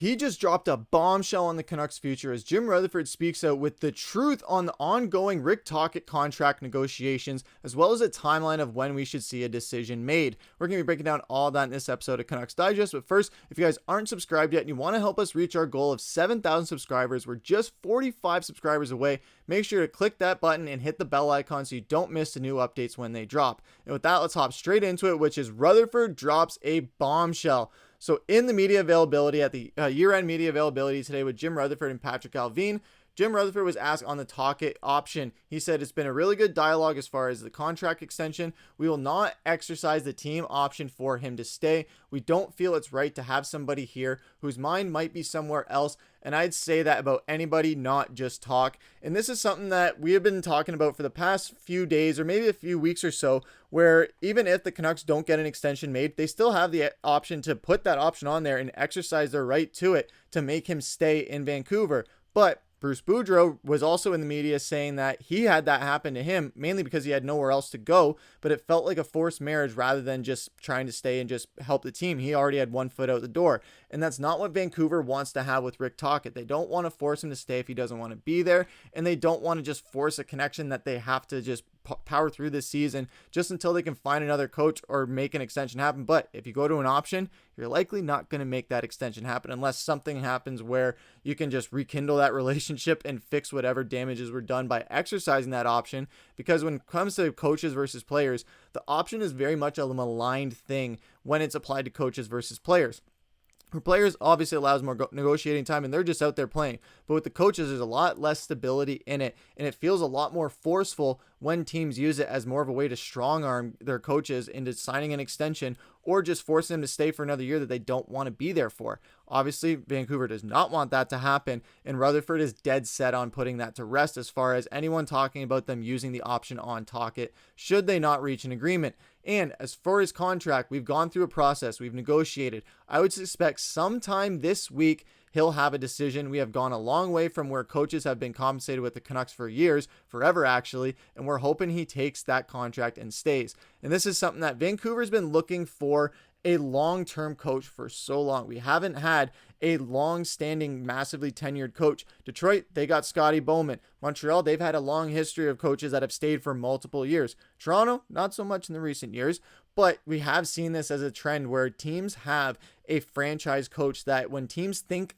He just dropped a bombshell on the Canucks future as Jim Rutherford speaks out with the truth on the ongoing Rick Tocchet contract negotiations, as well as a timeline of when we should see a decision made. We're going to be breaking down all that in this episode of Canucks Digest. But first, if you guys aren't subscribed yet and you want to help us reach our goal of 7,000 subscribers, we're just 45 subscribers away. Make sure to click that button and hit the bell icon so you don't miss the new updates when they drop. And with that, let's hop straight into it, which is Rutherford drops a bombshell. So in the media availability at the year-end media availability today with Jim Rutherford and Patrik Allvin, Jim Rutherford was asked on the Tocchet option. He said it's been a really good dialogue as far as the contract extension. We will not exercise the team option for him to stay. We don't feel it's right to have somebody here whose mind might be somewhere else. And I'd say that about anybody, not just talk. And this is something that we have been talking about for the past few days or maybe a few weeks or so, where even if the Canucks don't get an extension made, they still have the option to put that option on there and exercise their right to it to make him stay in Vancouver. But Bruce Boudreau was also in the media saying that he had that happen to him, mainly because he had nowhere else to go, but it felt like a forced marriage rather than just trying to stay and just help the team. He already had one foot out the door, and that's not what Vancouver wants to have with Rick Tocchet. They don't want to force him to stay if he doesn't want to be there, and they don't want to just force a connection that they have to just power through this season just until they can find another coach or make an extension happen. But if you go to an option, you're likely not going to make that extension happen unless something happens where you can just rekindle that relationship and fix whatever damages were done by exercising that option. Because when it comes to coaches versus players, the option is very much a maligned thing when it's applied to coaches versus players. For players, obviously allows more negotiating time and they're just out there playing. But with the coaches, there's a lot less stability in it. And it feels a lot more forceful when teams use it as more of a way to strong arm their coaches into signing an extension or just forcing them to stay for another year that they don't want to be there for. Obviously, Vancouver does not want that to happen. And Rutherford is dead set on putting that to rest as far as anyone talking about them using the option on Tocchet should they not reach an agreement. And as for his contract, we've gone through a process. We've negotiated. I would suspect sometime this week he'll have a decision. We have gone a long way from where coaches have been compensated with the Canucks for years, forever actually, and we're hoping he takes that contract and stays. And this is something that Vancouver's been looking for a long-term coach for so long. We haven't had a long-standing, massively tenured coach. Detroit, they got Scotty Bowman. Montreal, they've had a long history of coaches that have stayed for multiple years. Toronto, not so much in the recent years, but we have seen this as a trend where teams have a franchise coach that when teams think,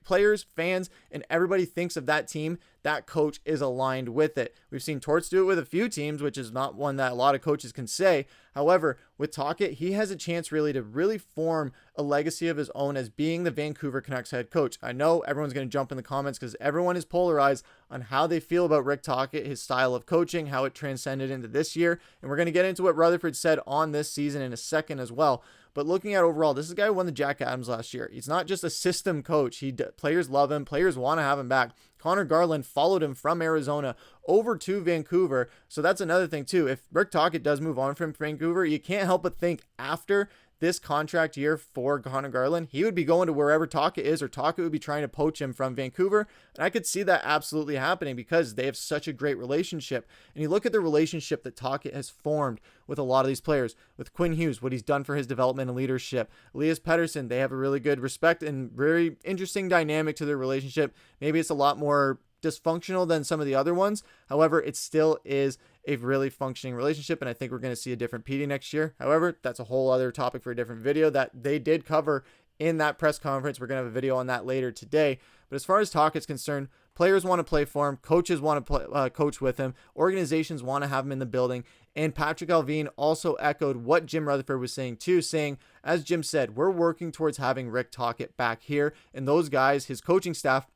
players, fans, and everybody thinks of that team, that coach is aligned with it. We've seen Torts do it with a few teams, which is not one that a lot of coaches can say. However, with Tocchet, he has a chance to form a legacy of his own as being the Vancouver Canucks head coach. I know everyone's going to jump in the comments because everyone is polarized on how they feel about Rick Tocchet, his style of coaching, how it transcended into this year. And we're going to get into what Rutherford said on this season in a second as well. But looking at overall, this is a guy who won the Jack Adams last year. He's not just a system coach. Players love him. Players want to have him back. Connor Garland followed him from Arizona over to Vancouver. So that's another thing too. If Rick Tocchet does move on from Vancouver, you can't help but think after this contract year for Connor Garland, he would be going to wherever Tocchet is, or Tocchet would be trying to poach him from Vancouver. And I could see that absolutely happening because they have such a great relationship. And you look at the relationship that Tocchet has formed with a lot of these players, with Quinn Hughes, what he's done for his development and leadership. Elias Pettersson, they have a really good respect and very interesting dynamic to their relationship. Maybe it's a lot more dysfunctional than some of the other ones. However, it still is a really functioning relationship, and I think we're going to see a different PD next year. However, that's a whole other topic for a different video that they did cover in that press conference. We're going to have a video on that later today. But as far as Tocchet's concerned, players want to play for him, coaches want to coach with him, organizations want to have him in the building, and Patrik Allvin also echoed what Jim Rutherford was saying too, saying, as Jim said, we're working towards having Rick Tocchet back here, and those guys, his coaching staff,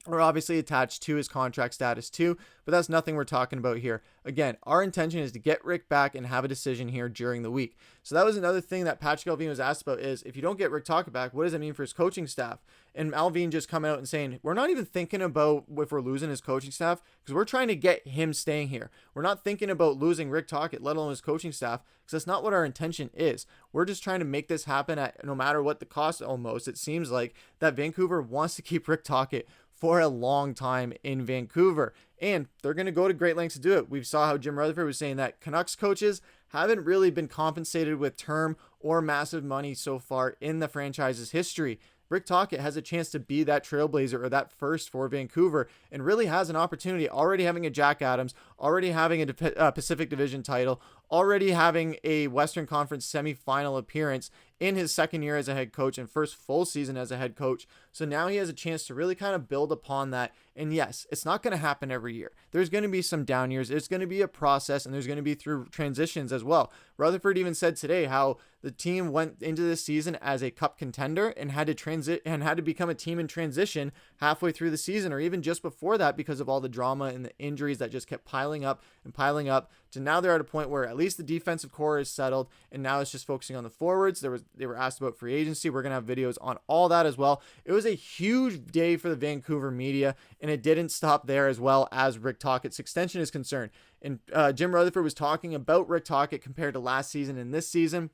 are obviously attached to his contract status too, but that's nothing we're talking about here. Again, our intention is to get Rick back and have a decision here during the week. So that was another thing that Patrik Allvin was asked about is, if you don't get Rick Tocchet back, what does that mean for his coaching staff? And Allvin just coming out and saying, we're not even thinking about if we're losing his coaching staff because we're trying to get him staying here. We're not thinking about losing Rick Tocchet, let alone his coaching staff, because that's not what our intention is. We're just trying to make this happen at no matter what the cost almost. It seems like that Vancouver wants to keep Rick Tocchet for a long time in Vancouver, and they're going to go to great lengths to do it. We saw how Jim Rutherford was saying that Canucks coaches haven't really been compensated with term or massive money so far in the franchise's history. Rick Tocchet has a chance to be that trailblazer or that first for Vancouver, and really has an opportunity, already having a Jack Adams, already having a Pacific Division title, already having a Western Conference semifinal appearance in his second year as a head coach and first full season as a head coach. So now he has a chance to really kind of build upon that. And yes, it's not going to happen every year. There's going to be some down years. It's going to be a process, and there's going to be through transitions as well. Rutherford even said today how the team went into this season as a cup contender and had to become a team in transition halfway through the season, or even just before that, because of all the drama and the injuries that just kept piling up and piling up. To now they're at a point where at least the defensive core is settled, and now it's just focusing on the forwards. They were asked about free agency. We're going to have videos on all that as well. It was a huge day for the Vancouver media, and it didn't stop there as well as Rick Tocchet's extension is concerned. And Jim Rutherford was talking about Rick Tocchet compared to last season and this season,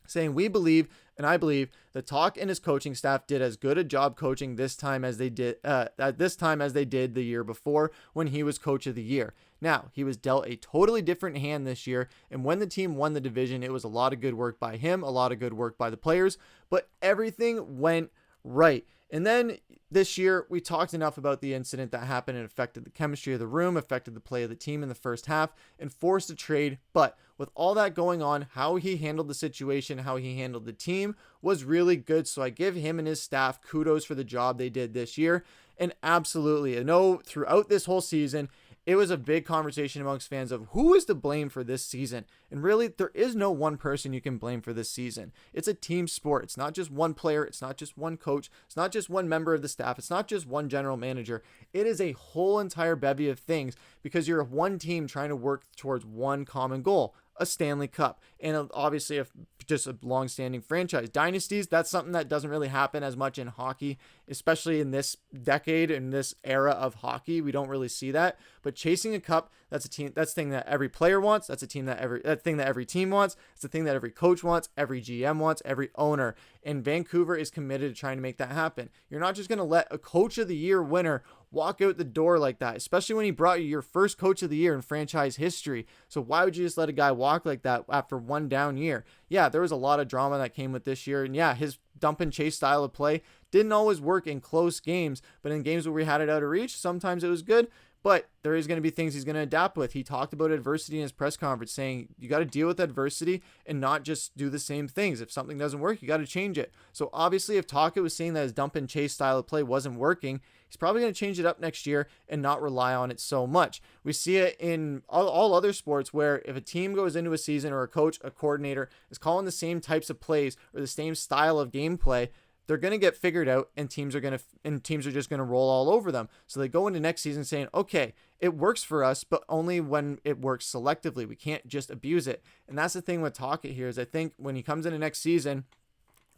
saying, "We believe, and I believe, that Tocchet and his coaching staff did as good a job coaching this time as they did the year before when he was coach of the year. Now, he was dealt a totally different hand this year, and when the team won the division, it was a lot of good work by him, a lot of good work by the players, but everything went right." And then this year, we talked enough about the incident that happened and affected the chemistry of the room, affected the play of the team in the first half, and forced a trade. But with all that going on, how he handled the situation, how he handled the team was really good. So I give him and his staff kudos for the job they did this year. And absolutely, I know throughout this whole season, it was a big conversation amongst fans of who is to blame for this season. And really, there is no one person you can blame for this season. It's a team sport. It's not just one player. It's not just one coach. It's not just one member of the staff. It's not just one general manager. It is a whole entire bevy of things, because you're one team trying to work towards one common goal, a Stanley Cup, and obviously just a long-standing franchise. Dynasties, that's something that doesn't really happen as much in hockey, especially in this decade, in this era of hockey. We don't really see that. But chasing a cup, that's a thing that every player wants. That's a thing that every team wants. It's the thing that every coach wants, every GM wants, every owner. And Vancouver is committed to trying to make that happen. You're not just going to let a coach of the year winner walk out the door like that, especially when he brought you your first coach of the year in franchise history. So why would you just let a guy walk like that after one down year? Yeah, there was a lot of drama that came with this year. And yeah, his dump and chase style of play didn't always work in close games, but in games where we had it out of reach, sometimes it was good. But there is going to be things he's going to adapt with. He talked about adversity in his press conference, saying you got to deal with adversity and not just do the same things. If something doesn't work, you got to change it. So obviously, if Tocchet was saying that his dump and chase style of play wasn't working, he's probably going to change it up next year and not rely on it so much. We see it in all other sports, where if a team goes into a season, or a coach, a coordinator is calling the same types of plays or the same style of gameplay, they're going to get figured out, and teams are just going to roll all over them. So they go into next season saying, okay, it works for us, but only when it works selectively. We can't just abuse it. And that's the thing with Tocchet here, is I think when he comes into next season,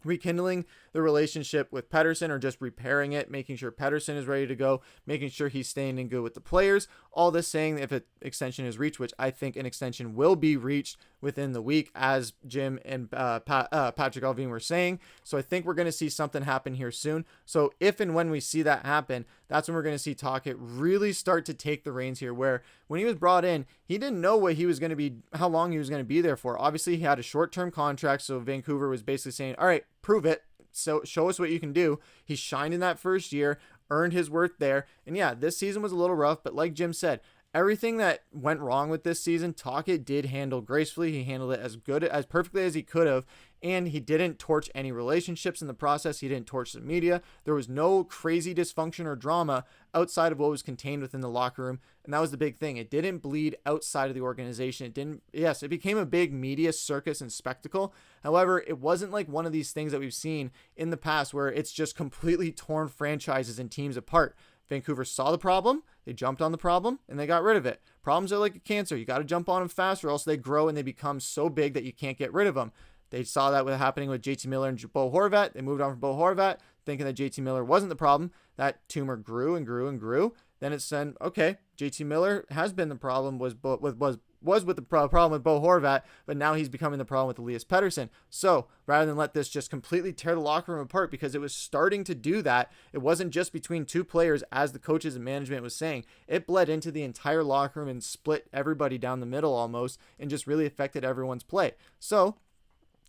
rekindling the relationship with Pettersson, or just repairing it, making sure Pettersson is ready to go, making sure he's staying in good with the players, all this saying that if an extension is reached, which I think an extension will be reached within the week, as Jim and Patrik Allvin were saying. So I think we're going to see something happen here soon. So if and when we see that happen, that's when we're going to see Tocchet really start to take the reins here, where when he was brought in, he didn't know what he was going to be, how long he was going to be there for. Obviously, he had a short-term contract, so Vancouver was basically saying, all right, prove it. So show us what you can do. He shined in that first year, earned his worth there. And yeah, this season was a little rough, but like Jim said, everything that went wrong with this season, Tocchet did handle gracefully. He handled it as perfectly as he could have, and he didn't torch any relationships in the process. He didn't torch the media. There was no crazy dysfunction or drama outside of what was contained within the locker room, and that was the big thing. It didn't bleed outside of the organization. It became a big media circus and spectacle. However, it wasn't like one of these things that we've seen in the past where it's just completely torn franchises and teams apart. Vancouver saw the problem, they jumped on the problem, and they got rid of it. Problems are like a cancer. You got to jump on them fast, or else they grow and they become so big that you can't get rid of them. They saw that happening with JT Miller and Bo Horvat. They moved on from Bo Horvat, thinking that JT Miller wasn't the problem. That tumor grew and grew and grew. Then it said, okay, JT Miller has been the problem, was with the problem with Bo Horvat, but now he's becoming the problem with Elias Pettersson. So rather than let this just completely tear the locker room apart, because it was starting to do that, it wasn't just between two players, as the coaches and management was saying. It bled into the entire locker room and split everybody down the middle almost, and just really affected everyone's play. So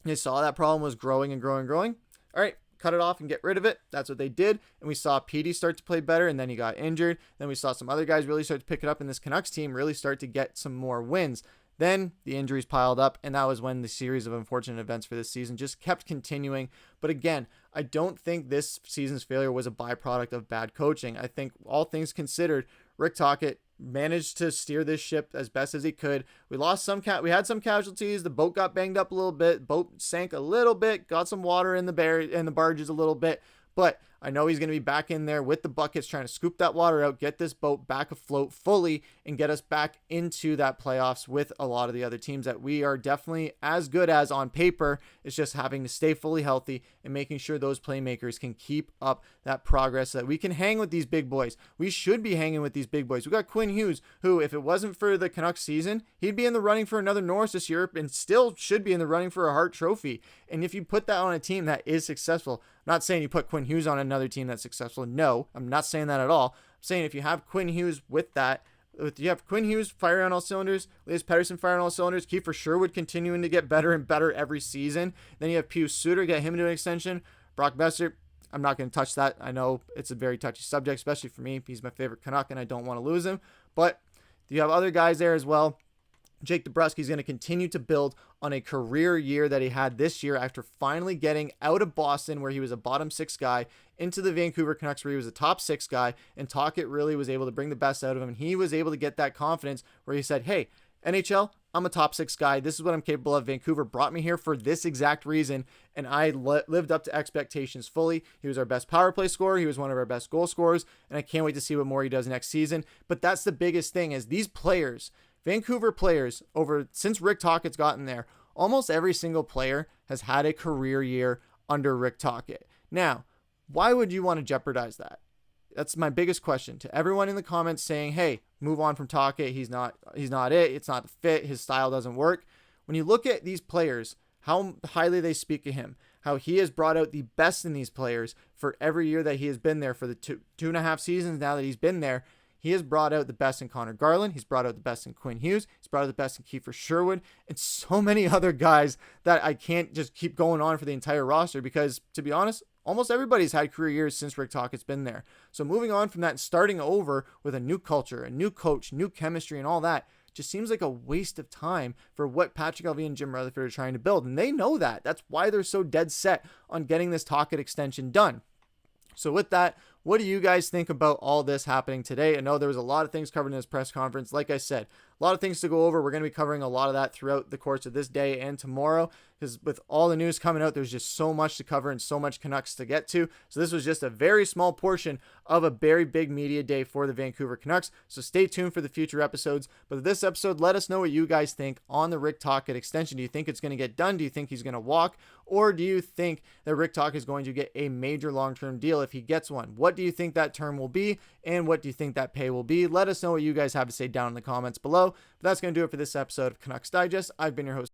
they saw that problem was growing and growing and growing. All right, cut it off and get rid of it. That's what they did. And we saw Petey start to play better, and then he got injured. Then we saw some other guys really start to pick it up, and this Canucks team really start to get some more wins. Then the injuries piled up, and that was when the series of unfortunate events for this season just kept continuing. But again, I don't think this season's failure was a byproduct of bad coaching. I think all things considered, Rick Tocchet managed to steer this ship as best as he could. We lost some we had some casualties. The boat got banged up a little bit. Boat sank a little bit. Got some water in the barges a little bit. But I know he's going to be back in there with the buckets trying to scoop that water out, get this boat back afloat fully, and get us back into that playoffs with a lot of the other teams that we are definitely as good as on paper. It's just having to stay fully healthy and making sure those playmakers can keep up that progress so that we can hang with these big boys. We should be hanging with these big boys. We got Quinn Hughes, who, if it wasn't for the Canucks season, he'd be in the running for another Norris this year and still should be in the running for a Hart Trophy. And if you put that on a team that is successful, I'm not saying you put Quinn Hughes on another team that's successful. No, I'm not saying that at all. I'm saying if you have Quinn Hughes with that, if you have Quinn Hughes firing on all cylinders, Elias Pettersson firing on all cylinders, Kiefer Sherwood continuing to get better and better every season. Then you have Pius Suter, get him into an extension. Brock Boeser, I'm not going to touch that. I know it's a very touchy subject, especially for me. He's my favorite Canuck, and I don't want to lose him. But you have other guys there as well. Jake DeBrusk is going to continue to build on a career year that he had this year after finally getting out of Boston, where he was a bottom 6 guy, into the Vancouver Canucks, where he was a top 6 guy, and Tocchet really was able to bring the best out of him. And he was able to get that confidence where he said, hey, NHL, I'm a top 6 guy. This is what I'm capable of. Vancouver brought me here for this exact reason, and I lived up to expectations fully. He was our best power play scorer. He was one of our best goal scorers, and I can't wait to see what more he does next season. But that's the biggest thing, is these players, Vancouver players, since Rick Tocchet's gotten there, almost every single player has had a career year under Rick Tocchet. Now, why would you want to jeopardize that? That's my biggest question to everyone in the comments saying, hey, move on from Tocchet. He's not it. It's not the fit. His style doesn't work. When you look at these players, how highly they speak of him, how he has brought out the best in these players for every year that he has been there, for the two and a half seasons now that he's been there. He has brought out the best in Connor Garland. He's brought out the best in Quinn Hughes. He's brought out the best in Kiefer Sherwood, and so many other guys that I can't just keep going on for the entire roster, because, to be honest, almost everybody's had career years since Rick Tocchet's been there. So moving on from that and starting over with a new culture, a new coach, new chemistry, and all that just seems like a waste of time for what Patrik Allvin and Jim Rutherford are trying to build. And they know that. That's why they're so dead set on getting this Tocchet extension done. So with that, what do you guys think about all this happening today? I know there was a lot of things covered in this press conference. Like I said, a lot of things to go over. We're going to be covering a lot of that throughout the course of this day and tomorrow, because with all the news coming out, there's just so much to cover and so much Canucks to get to. So this was just a very small portion of a very big media day for the Vancouver Canucks. So stay tuned for the future episodes. But this episode, let us know what you guys think on the Rick Tocchet extension. Do you think it's going to get done? Do you think he's going to walk? Or do you think that Rick Tocchet is going to get a major long-term deal if he gets one? What do you think that term will be? And what do you think that pay will be? Let us know what you guys have to say down in the comments below. But that's going to do it for this episode of Canucks Digest. I've been your host,